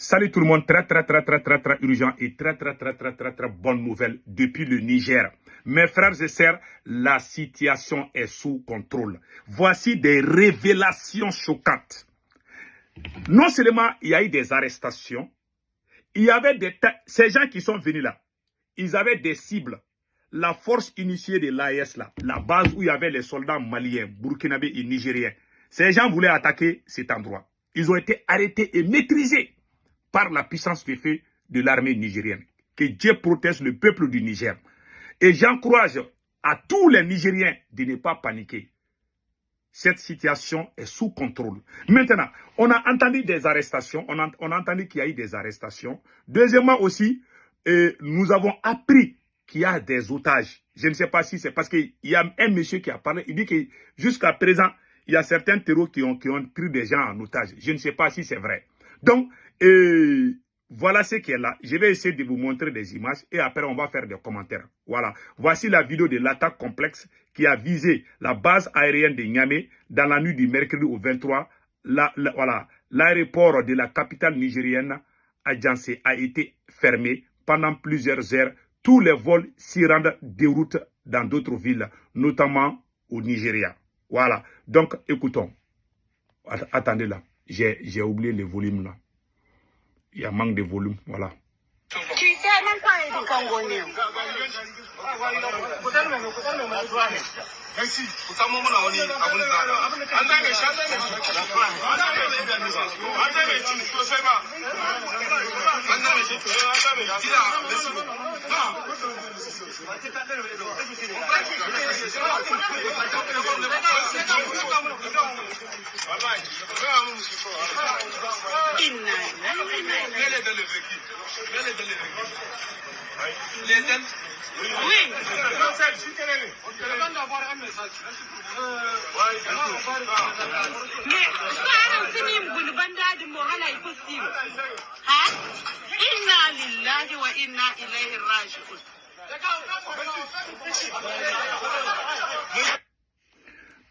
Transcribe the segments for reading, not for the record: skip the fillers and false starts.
Salut tout le monde, très urgent et très bonne nouvelle depuis le Niger. Mes frères et sœurs, la situation est sous contrôle. Voici des révélations choquantes. Non seulement il y a eu des arrestations, il y avait ces gens qui sont venus là, ils avaient des cibles. La force initiée de l'AES là, la base où il y avait les soldats maliens, burkinabés et nigériens. Ces gens voulaient attaquer cet endroit. Ils ont été arrêtés et maîtrisés par la puissance de feu de l'armée nigérienne. Que Dieu protège le peuple du Niger. Et j'encourage à tous les Nigériens de ne pas paniquer. Cette situation est sous contrôle. Maintenant, on a entendu des arrestations. On a entendu qu'il y a eu des arrestations. Deuxièmement aussi, nous avons appris qu'il y a des otages. Je ne sais pas si c'est parce qu'il y a un monsieur qui a parlé. Il dit que jusqu'à présent, il y a certains terroristes qui ont pris des gens en otage. Je ne sais pas si c'est vrai. Donc, voilà ce qui est là. Je vais essayer de vous montrer des images et après on va faire des commentaires. Voilà. Voici la vidéo de l'attaque complexe qui a visé la base aérienne de Niamey dans la nuit du mercredi au 23. Voilà. L'aéroport de la capitale nigérienne, Adjancé, a été fermé pendant plusieurs heures. Tous les vols s'y rendent déroute dans d'autres villes, notamment au Nigeria. Voilà. Donc, écoutons. Attendez là. J'ai oublié le volume là. Il y a manque de volume, voilà. Oui.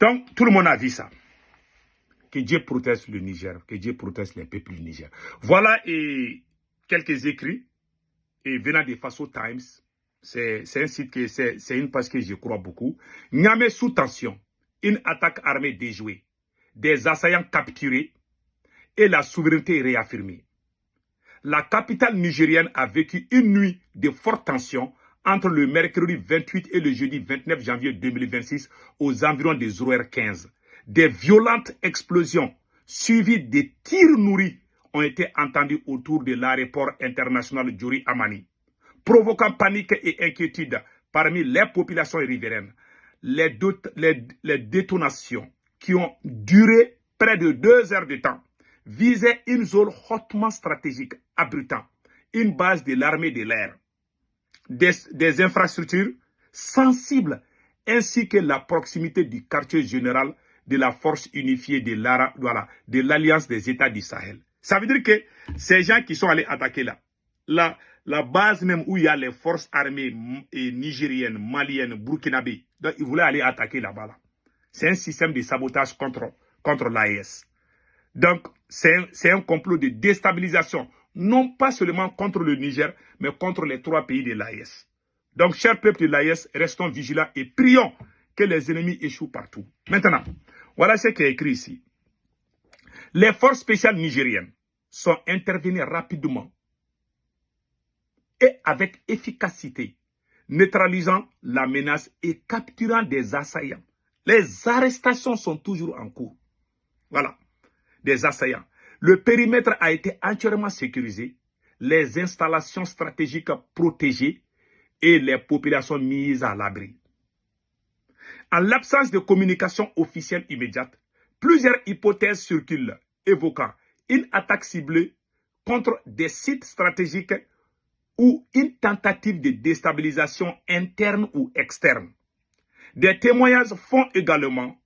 Donc, tout le monde a vu ça. Que Dieu protège le Niger, que Dieu protège les peuples du Niger. Voilà quelques écrits venant des Faso Times. C'est un site que c'est une page que je crois beaucoup. Niamey sous tension, une attaque armée déjouée, des assaillants capturés et la souveraineté réaffirmée. La capitale nigérienne a vécu une nuit de forte tension entre le mercredi 28 et le jeudi 29 janvier 2026 aux environs des 0h15. Des violentes explosions suivies de tirs nourris ont été entendus autour de l'aéroport international Djuri Amani, provoquant panique et inquiétude parmi les populations riveraines. Les détonations qui ont duré près de 2 heures de temps visaient une zone hautement stratégique abritant une base de l'armée de l'air, des infrastructures sensibles ainsi que la proximité du quartier général de la force unifiée de l'Alliance des États du Sahel. Ça veut dire que ces gens qui sont allés attaquer là, la base même où il y a les forces armées nigériennes, maliennes, burkinabées, donc ils voulaient aller attaquer là-bas. Là. C'est un système de sabotage contre l'AES. Donc, c'est un complot de déstabilisation, non pas seulement contre le Niger, mais contre les 3 pays de l'AES. Donc, chers peuples de l'AES, restons vigilants et prions que les ennemis échouent partout. Maintenant, voilà ce qui est écrit ici. Les forces spéciales nigériennes sont intervenues rapidement et avec efficacité, neutralisant la menace et capturant des assaillants. Les arrestations sont toujours en cours. Voilà, des assaillants. Le périmètre a été entièrement sécurisé, les installations stratégiques protégées et les populations mises à l'abri. En l'absence de communication officielle immédiate, plusieurs hypothèses circulent évoquant une attaque ciblée contre des sites stratégiques ou une tentative de déstabilisation interne ou externe. Des témoignages font également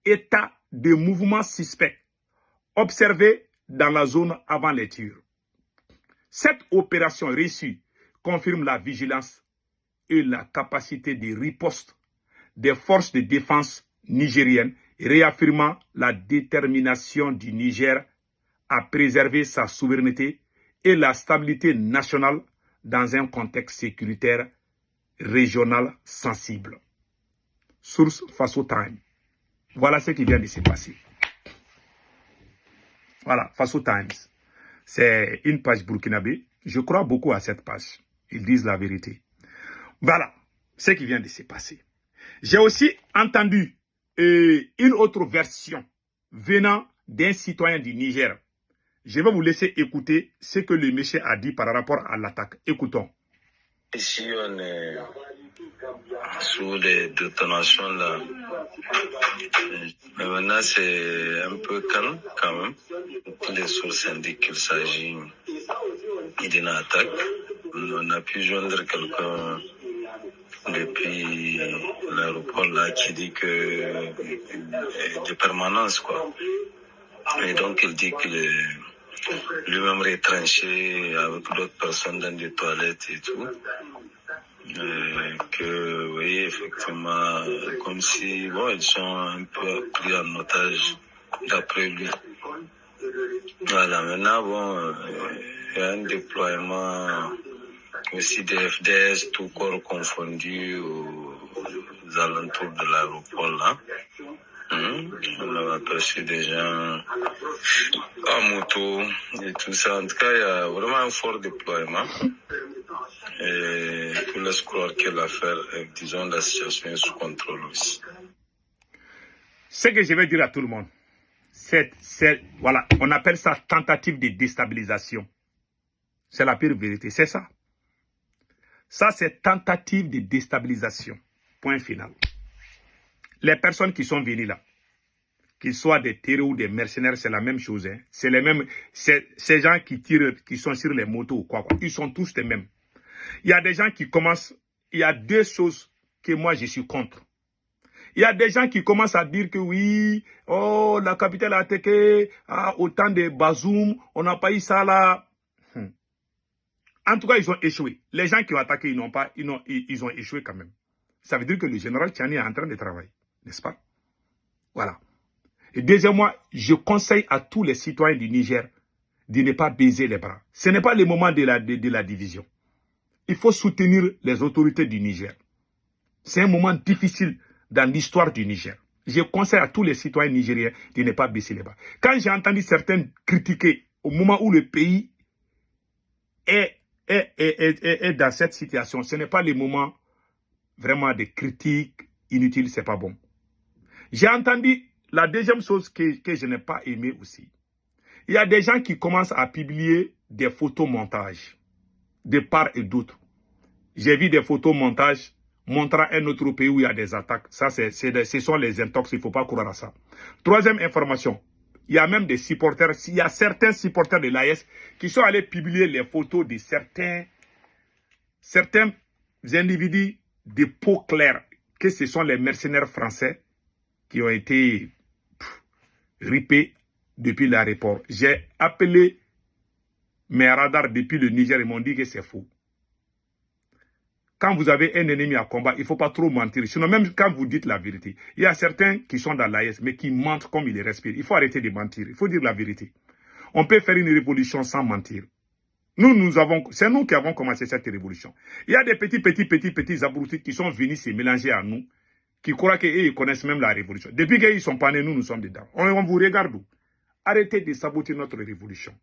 état de mouvements suspects observés dans la zone avant les tirs. Cette opération réussie confirme la vigilance et la capacité de riposte des forces de défense nigériennes, réaffirmant la détermination du Niger à préserver sa souveraineté et la stabilité nationale dans un contexte sécuritaire régional sensible. Source Faso Time. Voilà ce qui vient de se passer. Voilà, Faso Times. C'est une page burkinabé. Je crois beaucoup à cette page. Ils disent la vérité. Voilà ce qui vient de se passer. J'ai aussi entendu une autre version venant d'un citoyen du Niger. Je vais vous laisser écouter ce que le monsieur a dit par rapport à l'attaque. Écoutons. Ici, on est sous les détonations là. Mais maintenant, c'est un peu calme quand même. Toutes les sources indiquent qu'il s'agit d'une attaque. On a pu joindre quelqu'un depuis l'aéroport là qui dit que de permanence quoi. Et donc il dit qu'il est lui-même retranché avec d'autres personnes dans des toilettes et tout. Que oui, effectivement, comme si bon, ils sont un peu pris en otage d'après lui. Voilà, maintenant bon, il y a un déploiement aussi des FDS, tout corps confondu aux alentours de l'aéroport là. On a aperçu des gens en moto et tout ça. En tout cas, il y a vraiment un fort déploiement. Et tout laisse croire que l'affaire, disons, la situation est sous contrôle aussi. Ce que je vais dire à tout le monde, voilà, on appelle ça tentative de déstabilisation. C'est la pire vérité, c'est ça. Ça, c'est tentative de déstabilisation. Point final. Les personnes qui sont venues là, qu'ils soient des terroristes ou des mercenaires, c'est la même chose. Hein. C'est les mêmes. Ces gens qui tirent, qui sont sur les motos ou quoi. Ils sont tous les mêmes. Il y a des gens qui commencent. Il y a deux choses que moi je suis contre. Il y a des gens qui commencent à dire que oui, oh, la capitale a attaqué, autant de Bazoum, on n'a pas eu ça là. En tout cas, ils ont échoué. Les gens qui ont attaqué, ils ont échoué quand même. Ça veut dire que le général Tchani est en train de travailler, n'est-ce pas? Voilà. Et deuxièmement, je conseille à tous les citoyens du Niger de ne pas baiser les bras. Ce n'est pas le moment de la division. Il faut soutenir les autorités du Niger. C'est un moment difficile dans l'histoire du Niger. Je conseille à tous les citoyens nigériens de ne pas baisser les bras. Quand j'ai entendu certains critiquer au moment où le pays est dans cette situation, ce n'est pas le moment vraiment de critiques inutiles, c'est pas bon. J'ai entendu la deuxième chose que je n'ai pas aimé aussi. Il y a des gens qui commencent à publier des photos montages de part et d'autre. J'ai vu des photos montages montrant un autre pays où il y a des attaques. Ça, ce sont les intox, il ne faut pas croire à ça. Troisième information, il y a même des supporters, il y a certains supporters de l'AS qui sont allés publier les photos de certains individus de peau claire, que ce sont les mercenaires français qui ont été ripés depuis l'aéroport. J'ai appelé mes radars depuis le Niger, ils m'ont dit que c'est faux. Quand vous avez un ennemi à combat, il ne faut pas trop mentir. Sinon, même quand vous dites la vérité, il y a certains qui sont dans l'AS, mais qui mentent comme ils les respirent. Il faut arrêter de mentir. Il faut dire la vérité. On peut faire une révolution sans mentir. C'est nous qui avons commencé cette révolution. Il y a des petits abrutis qui sont venus se mélanger à nous, qui croient qu'ils connaissent même la révolution. Depuis qu'ils sont pas nés, nous sommes dedans. On vous regarde où? Arrêtez de saboter notre révolution.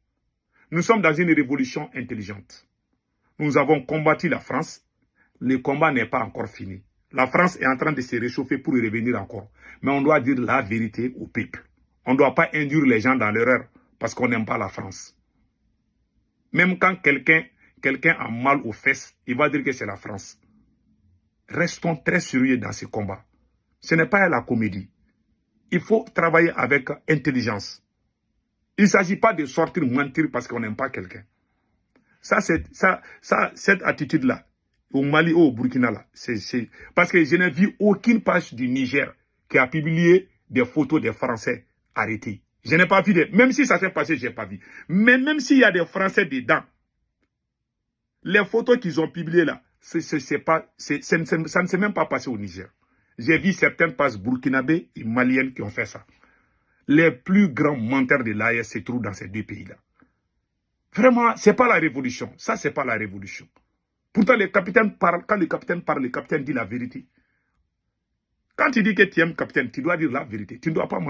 Nous sommes dans une révolution intelligente. Nous avons combattu la France. Le combat n'est pas encore fini. La France est en train de se réchauffer pour y revenir encore. Mais on doit dire la vérité au peuple. On ne doit pas induire les gens dans l'erreur parce qu'on n'aime pas la France. Même quand quelqu'un a mal aux fesses, il va dire que c'est la France. Restons très sérieux dans ce combat. Ce n'est pas la comédie. Il faut travailler avec intelligence. Il ne s'agit pas de sortir mentir parce qu'on n'aime pas quelqu'un. Cette attitude-là, au Mali ou au Burkina, là, parce que je n'ai vu aucune page du Niger qui a publié des photos des Français arrêtés. Je n'ai pas vu, même si ça s'est passé, je n'ai pas vu. Mais même s'il y a des Français dedans, les photos qu'ils ont publiées là, ça ne s'est même pas passé au Niger. J'ai vu certaines pages burkinabées et maliennes qui ont fait ça. Les plus grands menteurs de l'AES se trouvent dans ces deux pays-là. Vraiment, ce n'est pas la révolution. Ça, ce n'est pas la révolution. Pourtant, le capitaine parle, quand le capitaine parle, le capitaine dit la vérité. Quand tu dis que tu aimes le capitaine, tu dois dire la vérité. Tu ne dois pas mentir.